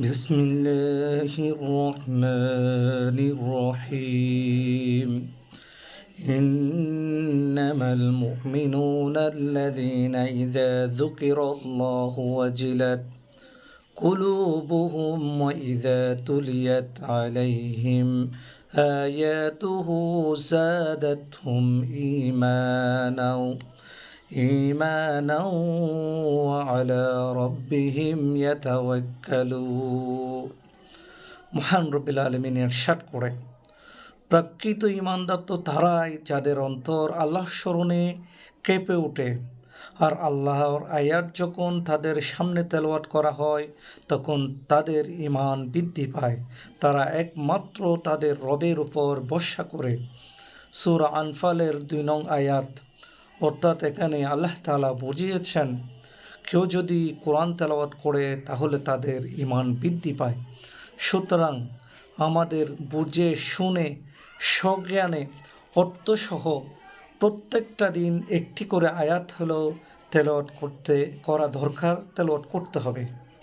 بسم الله الرحمن الرحيم إنما المؤمنون الذين إذا ذكر الله وجلت قلوبهم وإذا تليت عليهم آياته زادتهم إيمانا وعلى ربهم يتوكلون মহান রব্বুল আলামিন ইরশাদ করেন, প্রকৃত ঈমানদার তো তারাই যাদের অন্তর আল্লাহ স্মরণে কেঁপে ওঠে। আর আল্লাহর আয়াত যখন তাদের সামনে তেলাওয়াত করা হয় তখন তাদের ঈমান বৃদ্ধি পায়। তারা একমাত্র তাদের রবের উপর ভরসা করে। সূরা আনফালের ২ নং আয়াত। অর্থাৎ এখানে আল্লাহ তাআলা বুঝিয়েছেন, কেউ যদি কোরআন তেলাওয়াত করে তাহলে তাদের ঈমান বৃদ্ধি পায়। সুতরাং আমাদের বুঝে শুনে সজ্ঞানে অর্থসহ প্রত্যেকটা দিন একটি করে আয়াত হলেও তেলাওয়াত করা দরকার, তেলাওয়াত করতে হবে।